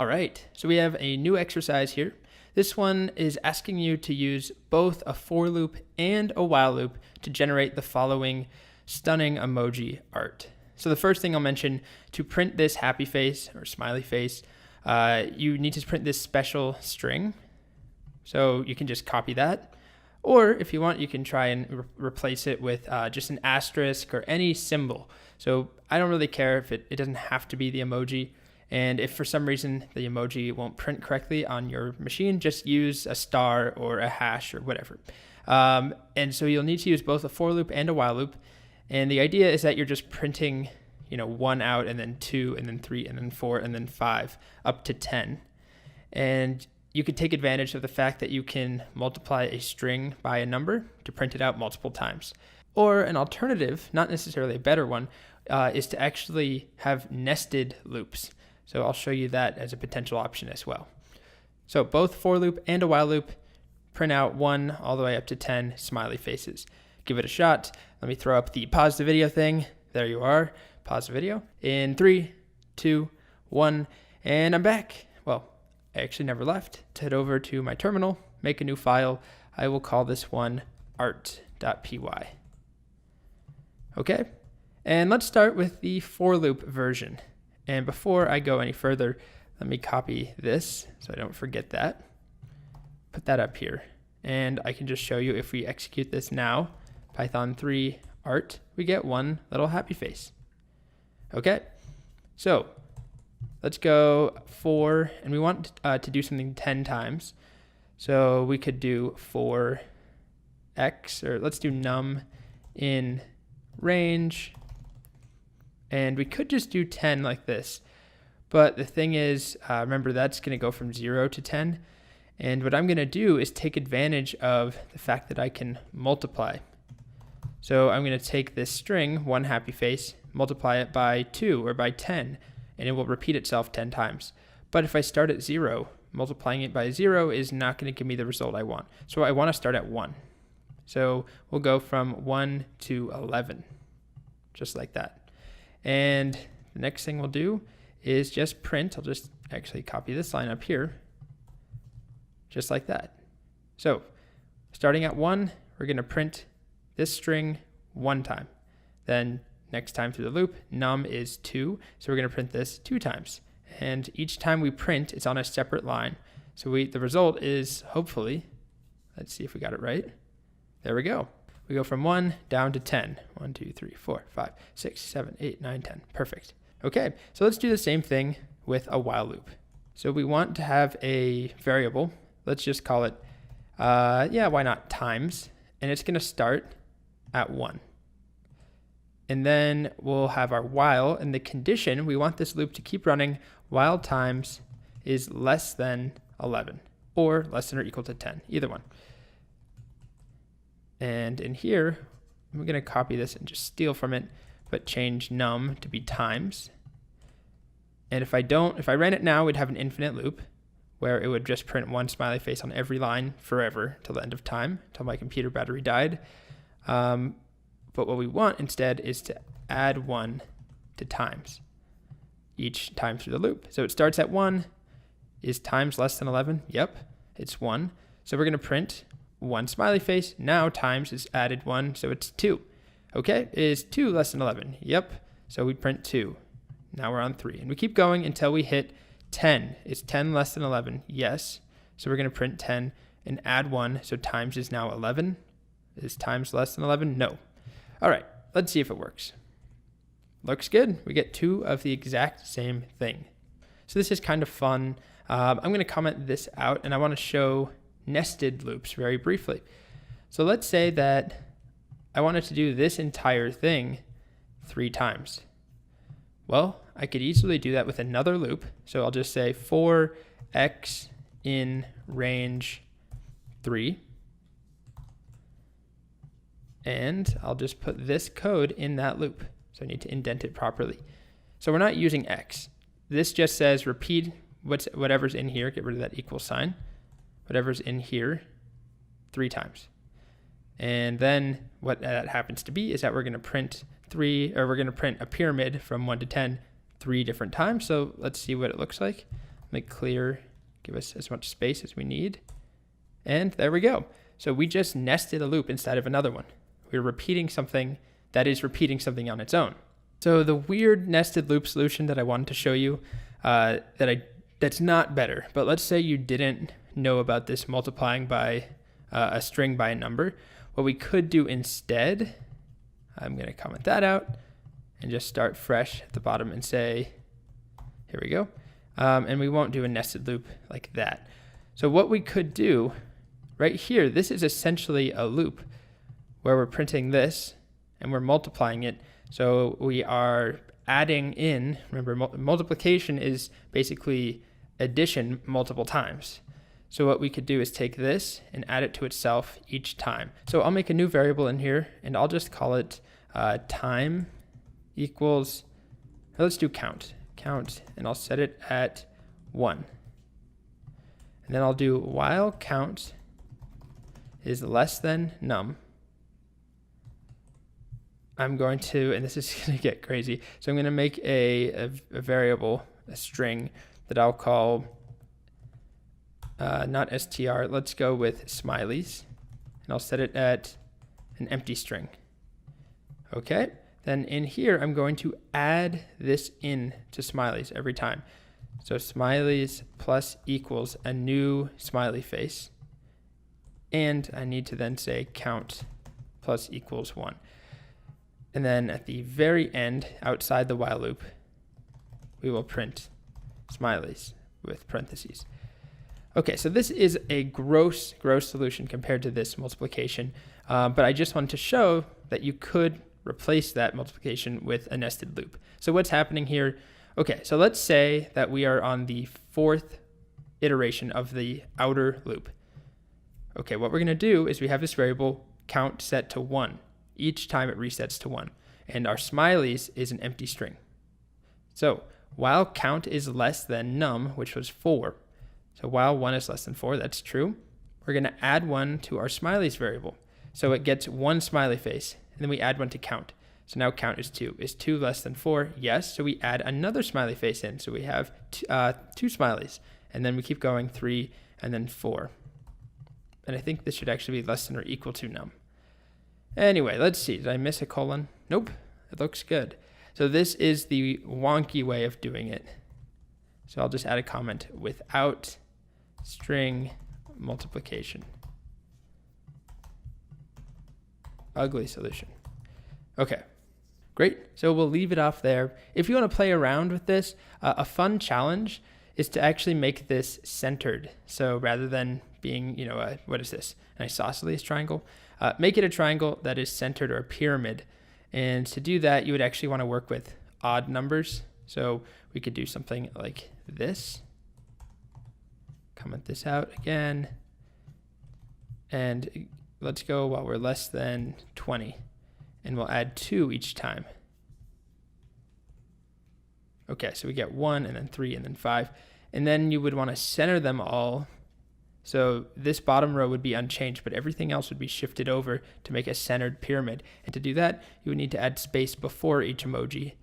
All right, so we have a new exercise here. This one is asking you to use both a for loop and a while loop to generate the following stunning emoji art. So the first thing I'll mention, to print this happy face or smiley face, you need to print this special string. So you can just copy that. Or if you want, you can try and replace it with just an asterisk or any symbol. So I don't really care if it doesn't have to be the emoji. And if for some reason the emoji won't print correctly on your machine, just use a star or a hash or whatever. And so you'll need to use both a for loop and a while loop. And the idea is that you're just printing, 1 out and then 2 and then 3 and then 4 and then 5 up to 10. And you could take advantage of the fact that you can multiply a string by a number to print it out multiple times. Or an alternative, not necessarily a better one, is to actually have nested loops. So I'll show you that as a potential option as well. So both for loop and a while loop print out 1 all the way up to 10 smiley faces. Give it a shot. Let me throw up the pause the video thing. There you are. Pause the video. In 3, 2, 1, and I'm back. Well, I actually never left. To head over to my terminal, make a new file. I will call this one art.py. Okay, and let's start with the for loop version. And before I go any further, let me copy this so I don't forget that. Put that up here. And I can just show you if we execute this now, Python 3 art, we get one little happy face. Okay, so let's go for, and we want to do something 10 times. So we could do for x, or let's do num in range. And we could just do 10 like this. But the thing is, remember that's going to go from 0 to 10. And what I'm going to do is take advantage of the fact that I can multiply. So I'm going to take this string, one happy face, multiply it by 2 or by 10, and it will repeat itself 10 times. But if I start at 0, multiplying it by 0 is not going to give me the result I want. So I want to start at 1. So we'll go from 1 to 11, just like that. And the next thing we'll do is just print. I'll just actually copy this line up here, just like that. So starting at 1, we're going to print this string 1 time. Then next time through the loop, num is 2, so we're going to print this 2 times. And each time we print, it's on a separate line. So the result is, hopefully, let's see if we got it right. There we go. We go from 1 down to 10. 1, 2, 3, 4, 5, 6, 7, 8, 9, 10. Perfect. Okay, so let's do the same thing with a while loop. So we want to have a variable. Let's just call it, why not, times. And it's going to start at 1. And then we'll have our while, and the condition, we want this loop to keep running while times is less than 11, or less than or equal to 10, either one. And in here, I'm going to copy this and just steal from it, but change num to be times. And if I ran it now, we'd have an infinite loop where it would just print 1 smiley face on every line forever till the end of time, till my computer battery died. But what we want instead is to add 1 to times each time through the loop. So it starts at 1. Is times less than 11? Yep, it's 1. So we're going to print 1 smiley face. Now times is added 1, so it's 2. Okay, is 2 less than 11? Yep, so we print 2. Now we're on 3. And we keep going until we hit 10. Is 10 less than 11? Yes. So we're going to print 10 and add 1, so times is now 11. Is times less than 11? No. All right, let's see if it works. Looks good. We get 2 of the exact same thing. So this is kind of fun. I'm going to comment this out, and I want to show nested loops very briefly. So let's say that I wanted to do this entire thing 3 times. Well, I could easily do that with another loop. So I'll just say for x in range 3. And I'll just put this code in that loop. So I need to indent it properly. So we're not using x. This just says repeat whatever's in here, get rid of that equal sign, whatever's in here 3 times. And then what that happens to be is that we're going to print a pyramid from 1 to 10 3 different times. So let's see what it looks like. Make clear, give us as much space as we need. And there we go. So we just nested a loop inside of another one. We're repeating something that is repeating something on its own. So the weird nested loop solution that I wanted to show you, that's not better, but let's say you didn't know about this multiplying by a string by a number. What we could do instead, I'm going to comment that out and just start fresh at the bottom and say, here we go. And we won't do a nested loop like that. So what we could do right here, this is essentially a loop where we're printing this and we're multiplying it. So we are adding in, remember multiplication is basically addition multiple times. So what we could do is take this and add it to itself each time. So I'll make a new variable in here and I'll just call it time equals, let's do count, and I'll set it at 1. And then I'll do while count is less than num. I'm going to, and this is going to get crazy, so I'm going to make a variable, a string that I'll call, not str, let's go with smileys, and I'll set it at an empty string. Okay, then in here, I'm going to add this in to smileys every time. So smileys plus equals a new smiley face. And I need to then say count plus equals 1. And then at the very end, outside the while loop, we will print smileys with parentheses. Okay, so this is a gross solution compared to this multiplication. But I just wanted to show that you could replace that multiplication with a nested loop. So what's happening here? Okay, so let's say that we are on the 4th iteration of the outer loop. Okay, what we're going to do is we have this variable count set to 1. Each time it resets to 1. And our smileys is an empty string. So while count is less than num, which was 4. So while 1 is less than 4, that's true. We're going to add 1 to our smileys variable. So it gets 1 smiley face. And then we add 1 to count. So now count is 2. Is 2 less than 4? Yes. So we add another smiley face in. So we have 2 smileys. And then we keep going, 3 and then 4. And I think this should actually be less than or equal to num. Anyway, let's see. Did I miss a colon? Nope. It looks good. So this is the wonky way of doing it. So I'll just add a comment without string multiplication. Ugly solution. Okay, great. So we'll leave it off there. If you want to play around with this, a fun challenge is to actually make this centered. So rather than being, what is this? An isosceles triangle? Make it a triangle that is centered, or a pyramid. And to do that, you would actually want to work with odd numbers. So we could do something like this. Comment this out again. And let's go while we're less than 20. And we'll add 2 each time. Okay, so we get 1 and then 3 and then 5. And then you would want to center them all. So this bottom row would be unchanged, but everything else would be shifted over to make a centered pyramid. And to do that, you would need to add space before each emoji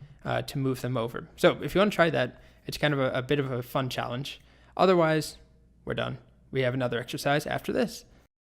to move them over. So if you want to try that, it's kind of a bit of a fun challenge. Otherwise, we're done. We have another exercise after this.